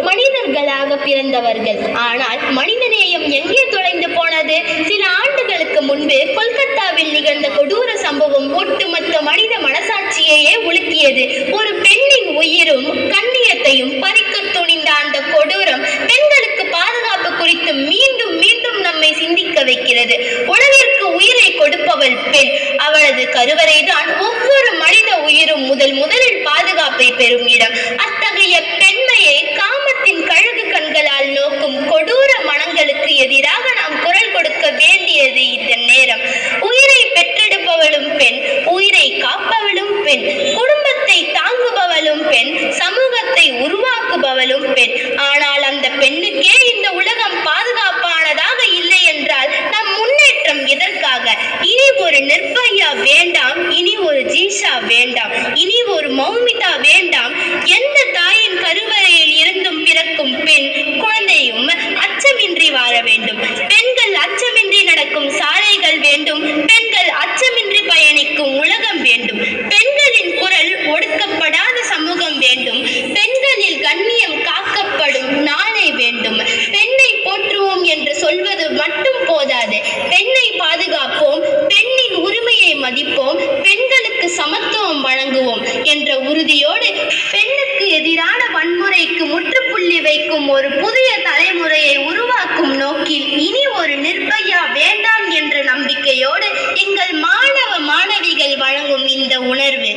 மனிதர்களாக பிறந்தவர்கள். ஆனால் மனிதநேயம் எங்கே தொலைந்து போனது? சில ஆண்டுகளுக்கு முன்பு கொல்கத்தாவில் நிகழ்ந்த கொடூர சம்பவம் ஒட்டுமொத்த மனித மனசாட்சியையே உலுக்கியது. ஒரு பெண்ணின் உயிரும் கண்ணியத்தையும் பறிக்க துணிந்த அந்த கொடூரம் பெண்களுக்கு பாதுகாப்பு குறித்து மீண்டும் மீண்டும் நம்மை சிந்திக்க வைக்கிறது. உலகிற்கு உயிரை கொடுப்பவள் பெண். அவளது கருவறைதான் ஒவ்வொரு மனித உயிரும் முதலில் பாதுகாப்பை பெறும் இடம். அத்தகைய பெண்மையை காமத்தின் கழுகு கண்களால் நோக்கும் கொடூர மனங்களுக்கு எதிராக நாம் குரல் கொடுக்க வேண்டியது இதன் நேரம். உயிரை பெற்றெடுப்பவளும் பெண், உயிரை காப்பவளும் பெண், குடும்பத்தை தாங்குபவளும் பெண், சமூகத்தை உருவாக்குபவளும் பெண். ஆனால் அந்த பெண்ணுக்கே இந்த உலகம் பாதுகாப்பானதாக இல்லை என்றால் நம் முன்னேற்றம் எதற்காக? இனி ஒரு நிர்பயா வேண்டாம், இனி ஒரு ஜீஷா வேண்டாம், இனி ஒரு மௌமிதா வேண்டாம். எந்த தாயின் கருவறையில் இருந்தும் பிறக்கும் பெண் குழந்தையும் அச்சமின்றி வாழ வேண்டும். பெண்கள் அச்சமின்றி நடக்கும் சாலைகள் வேண்டும். பெண்கள் அச்சமின்றி பயணிக்கும் உலகம் வேண்டும். பெண்களின் குரல் ஒடுக்கப்படாத சமூகம் வேண்டும். பெண்களில் கண்ணியம் காக்கப்படும் நாளை வேண்டும். பெண்ணை போற்றுவோம் என்று சொல்வது மட்டும் போதாது. பெண்ணை பாதுகாப்போம், பெண்ணின் உரிமையை மதிப்போம், பெண்களுக்கு சமத்துவம் வழங்குவோம் என்ற உறுதியோடு பெண்ணுக்கு எதிரான வன்முறைக்கு முற்றுப்புள்ளி வைக்கும் ஒரு புதிய தலைமுறையை உருவாக்கும் நோக்கில் இனி ஒரு நிர்பயா வேண்டாம் என்ற நம்பிக்கையோடு எங்கள் மாணவ மாணவிகள் வழங்கும் இந்த உணர்வு.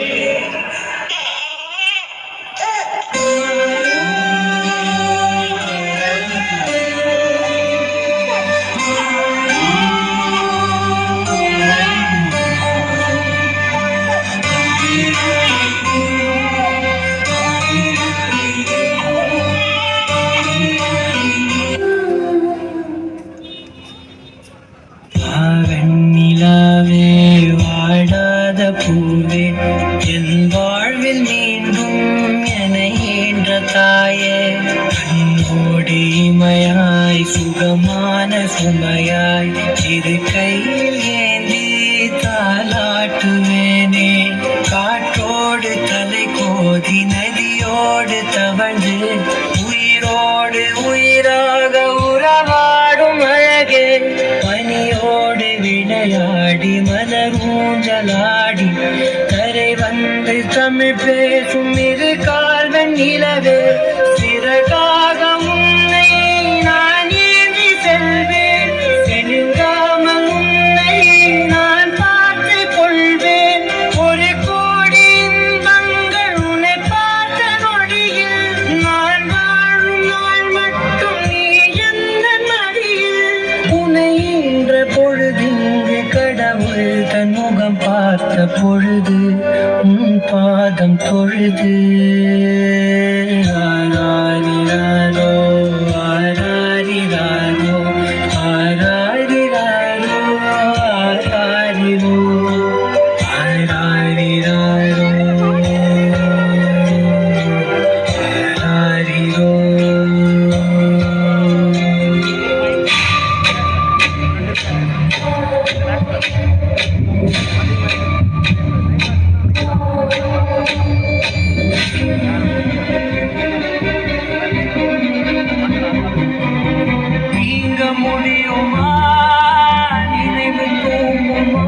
வெண்ணிலாவே வாடாத பூவே என் வாழ்வில் மீண்டும் என ஈன்ற தாயே, அன்போடு இமையாய் சுகமான சுமையாய் இரு கையில் ஏந்தி தாலாட்டுவேனே. காற்றோடு தலை கோதி நதியோடு தவழ்ந்து உயிரோடு உயிராக உறவாடும் அழகே, பனியோடு விளையாடி மலர் ஊஞ்சலாடி கரை வந்து தமிழ் பேசும் இரு கால்வன் நிலவே, சிறகாக உன்னை நான் ஏந்தி செல்வேன், செலுங்காமல் உன்னை நான் பார்த்து கொள்வேன். ஒரு கோடி இன்பங்கள் உன்னை பார்த்த நொடியில் நான் வாழும் நாள் மட்டும் நீ எந்த மடியில். உன்னை ஈன்ற பொழுதிங்கு கடவுள் தன் முகம் பார்த்த பொழுது உன் பாதம் தொழுது. ஆராரிராரோ ஆராரிராரோ ஆராரிராரோ ஆராரிரோ ஆராரிராரோ ஆராரிரோ. நீங்க முடியுமா? நினைவு தூங்குமா?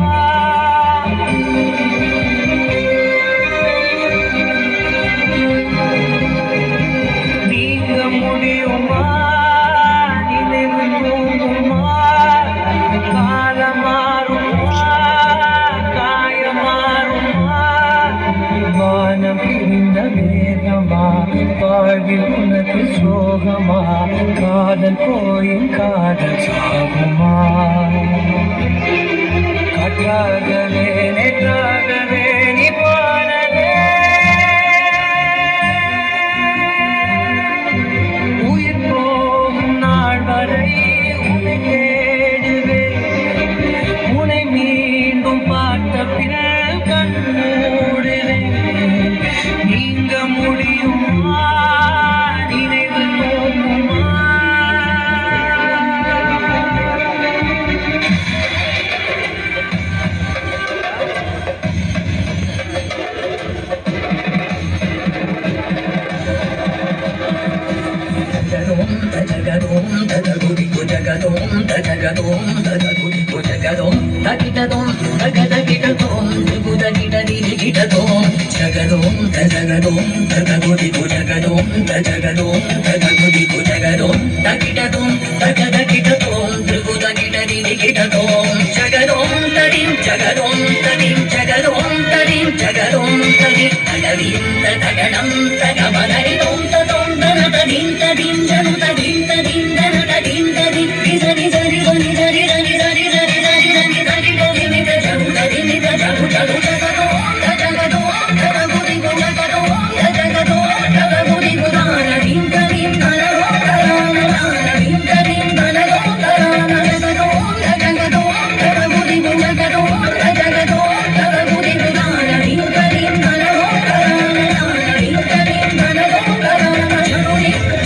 நீங்க முடியுமா? நினைவு தூங்குமா? காலம் மாறுமா? காயம் மாறுமா? வானம் பிரிந்த வேகமா? வாழ்வில் உனக்கு சோகமா? காதல் போயும் காதல் சாகுமா? காற்றாகவே நேற்றாகவே நீ போனதே, உயிர் போகும் நாள் வரை உன்னை தேடுவேன். உன்னை மீண்டும் பார்த்த பின் கண் மூடுவேன். நீங்க முடியுமா? நினைவு தோன்றுமா? ஜகதோம் தஜகதோம் ததகுதிகு ஜகதோம் தஜகதோம் ததகுதிகு ஜகதோம் தகிடதோம் தகதகிடதோம் திகுதகிடதிகிடதோம் ஜகதோம் தஜகதோம் ததகுதிகு ஜகதோம் தஜகதோம் ததகுதிகு ஜகதோம் தகிடதோம் தகதகிடதோம் திகுதகிடதிகிடதோம் ஜகதோம் ததிம் ஜகதோம் ததிம் ஜகதோம் ததிம் ஜகதோம் ததிம் தகதீம் தகடம் தகமதரிதோம் ததோம் தனததீம் ததீம் ஜனு ததீம் ததீம் தனததீம் ததீம் விசரி சரி சரி சரி சரி சரி சரி சரி சரி சரி கோவிமி தஜகு ததிமி தஜகு ஜகு ஜகதோம் தஜகதோம் தககுதி குணகதோம் தஜகதோம் தககுதி குணானதீம் ததீம் தனதோம் தரானதீம் ததீம் தனதோம் தரானதோம் தஜகதோம் தககுதி குணகதோம் தஜகதோம் தககுதி குணானதீம் ததீம் தனதோம் தரானதீம் ததீம் தனதோம் தரானதீம்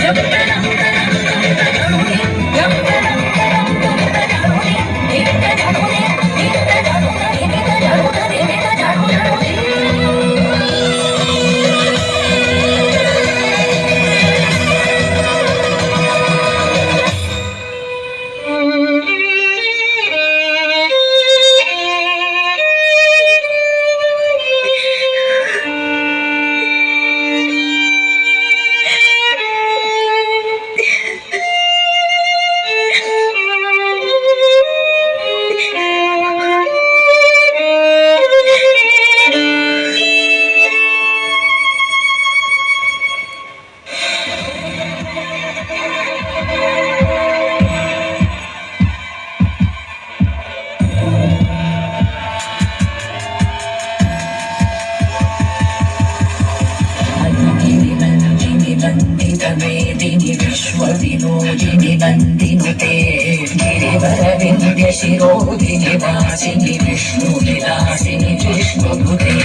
ஜபதனம் தனம் தஜகுதி ஜபதனம் தனம் தஜகுதி இத்தஜகுதி இத்தஜகுதி இத்தஜகுதி இத்தஜகுதி नन्दिनी विश्वविनोदिनि नन्दिनुते गिरिवरविन्द्य शिरोधिनि वासिनि विष्णुविलासिनि विष्णुभुते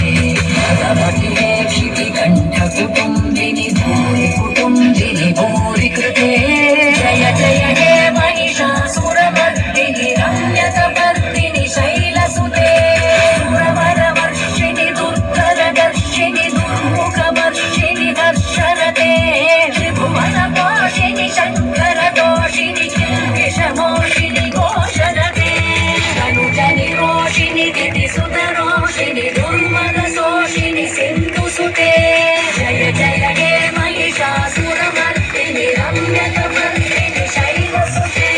भगवते क्षितिकण्ठकुटुम्बिनि भूरि कुटुम्बिनि भूरि कृते जय जय हे महिषासुरमर्दिनि रम्यकपर्दिनि शैलसुते सुरवरवर्षिणि दुर्धरदर्शिनि दुर्मुखवर्षिणि दर्शनते त्रिभुवनपाशिनि शङ्करदोषिनि किल्बिषमोषिनि घोषणते तनुजनि रोषिनि दितिसुतरोषिनि दुर्मनसोषिनि सिन्धुसुते जय जय हे महिषासुरमर्दिनि रम्यकपर्दिनि शैलसुते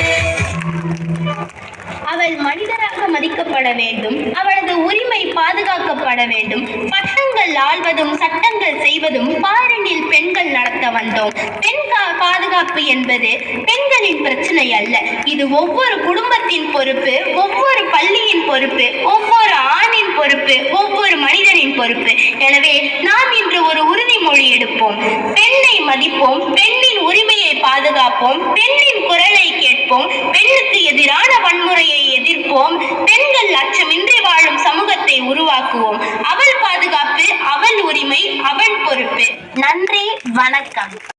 அவள் மனிதராக மதிக்கப்பட வேண்டும். அவளது உரிமை பாதுகாக்கப்பட வேண்டும். பட்டங்கள் ஆள்வதும் சட்டங்கள் செய்வதும் பாரினில் பெண்கள் நடத்த வந்தோம். பெண் பாதுகாப்பு என்பது பெண்களின் பிரச்சனை அல்ல. இது ஒவ்வொரு குடும்பத்தின் பொறுப்பு, ஒவ்வொரு பள்ளியின் பொறுப்பு, ஒவ்வொரு ஆணின் பொறுப்பு, ஒவ்வொரு மனிதனின் பொறுப்பு. எனவே நாம் இன்று ஒரு உறுதிமொழி எடுப்போம். பெண்ணை மதிப்போம், பெண்ணின் உரிமையை பாதுகாப்போம், பெண்ணின் குரலை கேட்போம், பெண்ணுக்கு எதிரான வன்முறையை எதிர்ப்போம். பெண்கள்